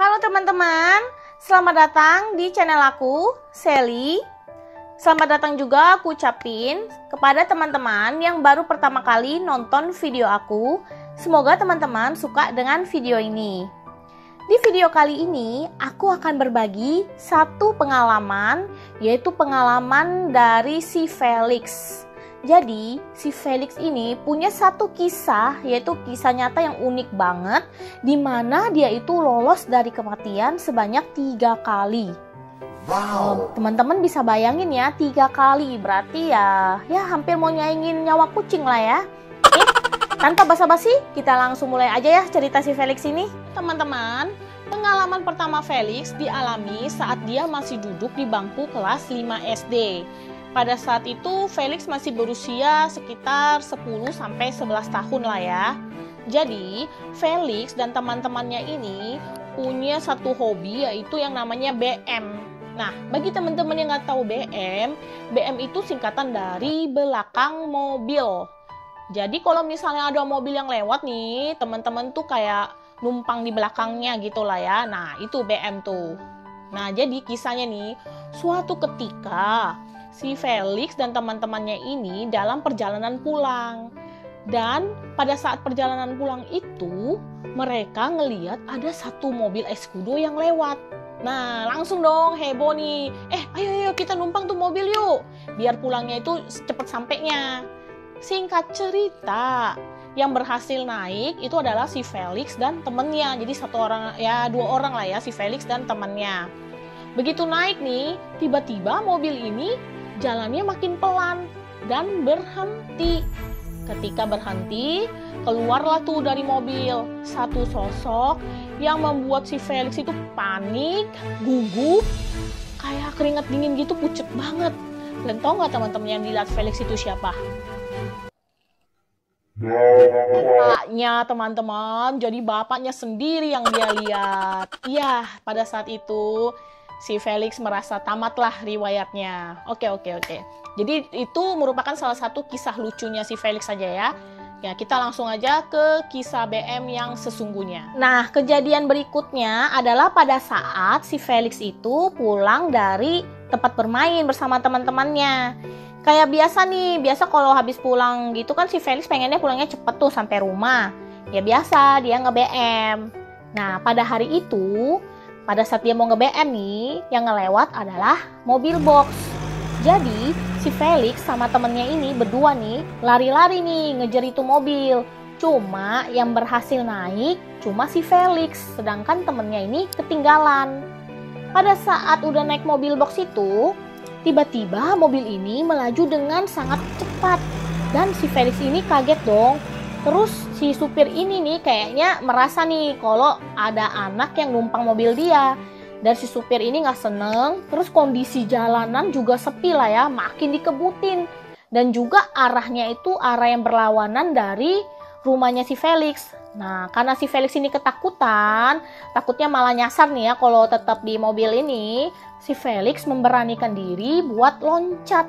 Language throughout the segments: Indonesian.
Halo teman-teman, selamat datang di channel aku, Sally. Selamat datang juga aku ucapin kepada teman-teman yang baru pertama kali nonton video aku. Semoga teman-teman suka dengan video ini. Di video kali ini, aku akan berbagi satu pengalaman, yaitu pengalaman dari si Felix. Jadi, si Felix ini punya satu kisah, yaitu kisah nyata yang unik banget, di mana dia itu lolos dari kematian sebanyak 3 kali. Wow. Teman-teman bisa bayangin ya, 3 kali, berarti ya hampir mau nyaingin nyawa kucing lah ya. Oke, tanpa basa-basi, kita langsung mulai aja ya cerita si Felix ini. Teman-teman, pengalaman pertama Felix dialami saat dia masih duduk di bangku kelas 5 SD. Pada saat itu Felix masih berusia sekitar 10-11 tahun lah ya. Jadi Felix dan teman-temannya ini punya satu hobi, yaitu yang namanya BM. Nah, bagi teman-teman yang nggak tahu BM itu singkatan dari belakang mobil. Jadi kalau misalnya ada mobil yang lewat nih, teman-teman tuh kayak numpang di belakangnya gitu lah ya. Nah, itu BM tuh. Nah, jadi kisahnya nih, suatu ketika si Felix dan teman-temannya ini dalam perjalanan pulang. Dan pada saat perjalanan pulang itu, mereka ngeliat ada satu mobil eskudo yang lewat. Nah, langsung dong heboh nih. Ayo kita numpang tuh mobil yuk. Biar pulangnya itu cepet sampainya. Singkat cerita, yang berhasil naik itu adalah si Felix dan temennya. Jadi dua orang lah ya, si Felix dan temannya. Begitu naik nih, tiba-tiba mobil ini jalannya makin pelan dan berhenti. Ketika berhenti, keluarlah tuh dari mobil satu sosok yang membuat si Felix itu panik, gugup, kayak keringat dingin gitu, pucet banget. Dan tau gak teman-teman yang dilihat Felix itu siapa? Bapaknya teman-teman. Jadi bapaknya sendiri yang dia lihat. Iya, pada saat itu si Felix merasa tamatlah riwayatnya. Oke. Jadi itu merupakan salah satu kisah lucunya si Felix saja ya. Ya, kita langsung aja ke kisah BM yang sesungguhnya. Nah, kejadian berikutnya adalah pada saat si Felix itu pulang dari tempat bermain bersama teman-temannya. Kayak biasa kalau habis pulang gitu kan si Felix pengennya pulangnya cepet tuh sampai rumah. Ya biasa, dia nge-BM. Nah, pada hari itu, pada saat dia mau nge-BM nih, yang ngelewat adalah mobil box. Jadi, si Felix sama temennya ini berdua nih, lari-lari nih ngejar itu mobil. Cuma yang berhasil naik cuma si Felix, sedangkan temennya ini ketinggalan. Pada saat udah naik mobil box itu, tiba-tiba mobil ini melaju dengan sangat cepat. Dan si Felix ini kaget dong. Terus si supir ini nih kayaknya merasa nih kalau ada anak yang numpang mobil dia. Dan si supir ini gak seneng. Terus kondisi jalanan juga sepi lah ya, makin dikebutin. Dan juga arahnya itu arah yang berlawanan dari rumahnya si Felix. Nah, karena si Felix ini ketakutan, takutnya malah nyasar nih ya kalau tetap di mobil ini. Si Felix memberanikan diri buat loncat.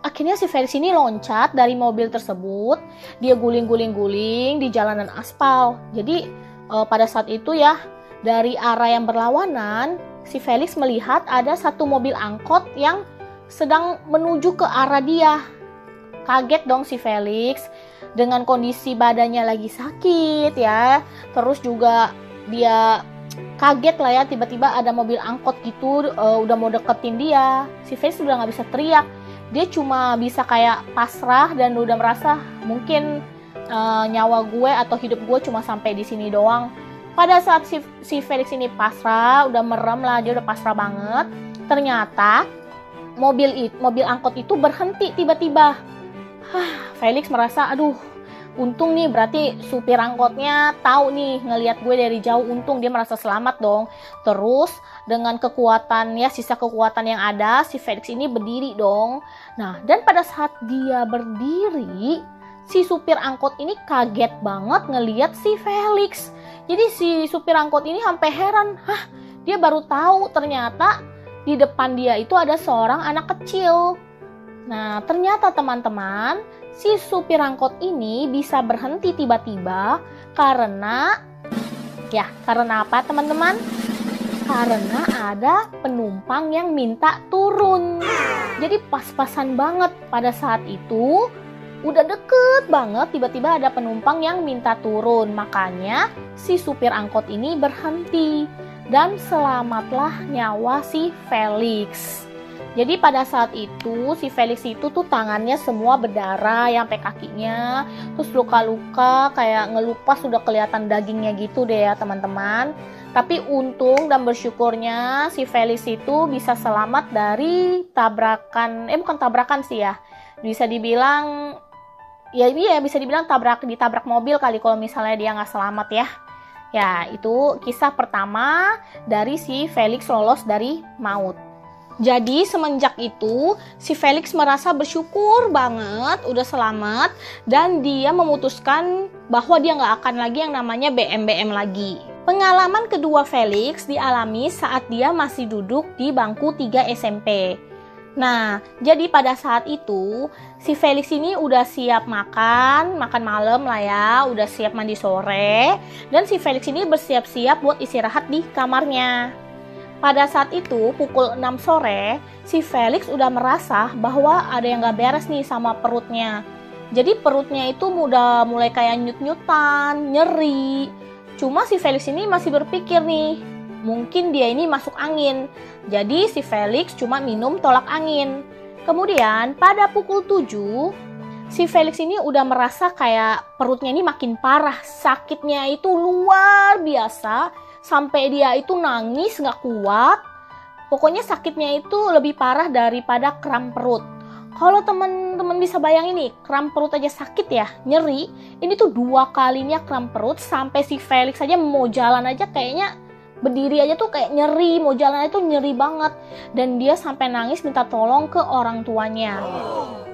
Akhirnya si Felix ini loncat dari mobil tersebut. Dia guling-guling di jalanan aspal. Jadi pada saat itu ya, dari arah yang berlawanan, si Felix melihat ada satu mobil angkot yang sedang menuju ke arah dia. Kaget dong si Felix dengan kondisi badannya lagi sakit ya. Terus juga dia kaget lah ya, tiba-tiba ada mobil angkot gitu udah mau deketin dia. Si Felix udah gak bisa teriak. Dia cuma bisa kayak pasrah dan udah merasa mungkin nyawa gue atau hidup gue cuma sampai di sini doang. Pada saat si Felix ini pasrah, udah merem lah, dia udah pasrah banget. Ternyata mobil angkot itu berhenti tiba-tiba. Felix merasa, aduh, untung nih, berarti supir angkotnya tahu nih ngelihat gue dari jauh, untung dia merasa selamat dong. Terus dengan kekuatan ya, sisa kekuatan yang ada, si Felix ini berdiri dong. Nah, dan pada saat dia berdiri, si supir angkot ini kaget banget ngelihat si Felix. Jadi si supir angkot ini sampai heran, dia baru tahu ternyata di depan dia itu ada seorang anak kecil. Nah, ternyata teman-teman, si supir angkot ini bisa berhenti tiba-tiba karena apa teman-teman? karena ada penumpang yang minta turun. Jadi pas-pasan banget pada saat itu, udah deket banget tiba-tiba ada penumpang yang minta turun. Makanya si supir angkot ini berhenti dan selamatlah nyawa si Felix. Jadi pada saat itu si Felix itu tuh tangannya semua berdarah yang sampai kakinya, terus luka-luka kayak ngelupas, sudah kelihatan dagingnya gitu deh ya teman-teman. Tapi untung dan bersyukurnya si Felix itu bisa selamat dari tabrakan, bukan tabrakan sih ya, bisa dibilang ya ini ya bisa dibilang ditabrak mobil kali kalau misalnya dia nggak selamat ya. Ya itu kisah pertama dari si Felix lolos dari maut. Jadi semenjak itu si Felix merasa bersyukur banget udah selamat dan dia memutuskan bahwa dia nggak akan lagi yang namanya BM-BM lagi. Pengalaman kedua Felix dialami saat dia masih duduk di bangku 3 SMP. Nah, jadi pada saat itu si Felix ini udah siap makan malam lah ya, udah siap mandi sore, dan si Felix ini bersiap-siap buat istirahat di kamarnya. Pada saat itu pukul 6 sore, si Felix udah merasa bahwa ada yang gak beres nih sama perutnya. Jadi perutnya itu udah mulai kayak nyut-nyutan, nyeri. Cuma si Felix ini masih berpikir nih, mungkin dia ini masuk angin. Jadi si Felix cuma minum tolak angin. Kemudian pada pukul 7, si Felix ini udah merasa kayak perutnya ini makin parah. Sakitnya itu luar biasa. Sampai dia itu nangis gak kuat. Pokoknya sakitnya itu lebih parah daripada kram perut. Kalau teman-teman bisa bayangin nih, kram perut aja sakit ya, nyeri. Ini tuh 2 kalinya kram perut, sampai si Felix aja mau jalan aja kayaknya berdiri aja tuh kayak nyeri, mau jalan aja tuh nyeri banget. Dan dia sampai nangis minta tolong ke orang tuanya.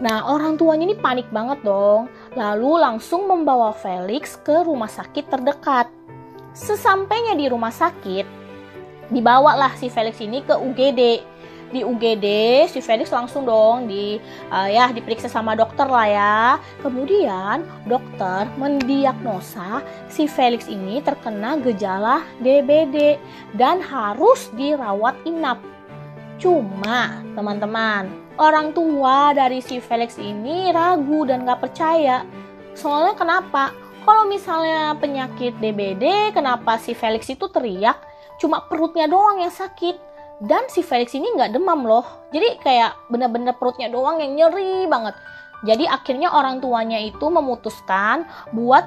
Nah, orang tuanya ini panik banget dong. Lalu langsung membawa Felix ke rumah sakit terdekat. Sesampainya di rumah sakit, dibawalah si Felix ini ke UGD. Di UGD si Felix langsung dong diperiksa sama dokter lah ya. Kemudian dokter mendiagnosa si Felix ini terkena gejala DBD dan harus dirawat inap. Cuma teman-teman, orang tua dari si Felix ini ragu dan gak percaya. Soalnya kenapa? Kalau misalnya penyakit DBD, kenapa si Felix itu teriak? Cuma perutnya doang yang sakit. Dan si Felix ini nggak demam loh. Jadi kayak bener-bener perutnya doang yang nyeri banget. Jadi akhirnya orang tuanya itu memutuskan buat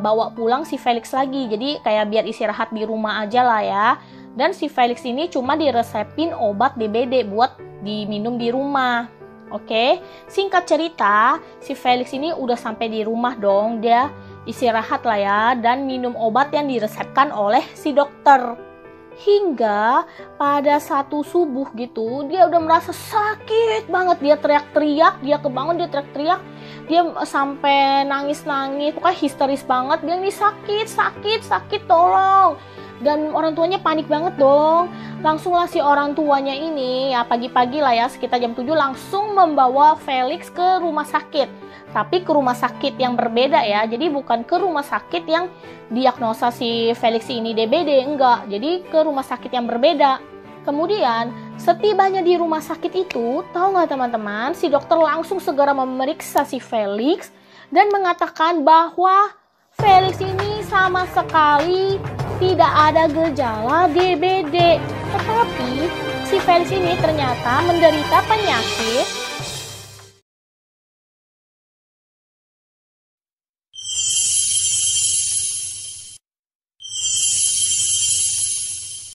bawa pulang si Felix lagi. Jadi kayak biar istirahat di rumah aja lah ya. Dan si Felix ini cuma diresepin obat DBD buat diminum di rumah. Oke, singkat cerita, si Felix ini udah sampai di rumah dong. Dia istirahat lah ya dan minum obat yang diresepkan oleh si dokter. Hingga pada satu subuh gitu dia udah merasa sakit banget. Dia teriak-teriak, dia kebangun, dia teriak-teriak, dia sampai nangis-nangis, pokoknya histeris banget. Dia ini sakit, tolong. Dan orang tuanya panik banget dong. Langsunglah si orang tuanya ini ya pagi-pagi lah ya sekitar jam 7 langsung membawa Felix ke rumah sakit. Tapi ke rumah sakit yang berbeda ya. Jadi bukan ke rumah sakit yang diagnosa si Felix ini DBD, enggak. Jadi ke rumah sakit yang berbeda. Kemudian setibanya di rumah sakit itu, tahu nggak teman-teman, si dokter langsung segera memeriksa si Felix dan mengatakan bahwa Felix ini sama sekali tidak ada gejala DBD. Tetapi si Felix ini ternyata menderita penyakit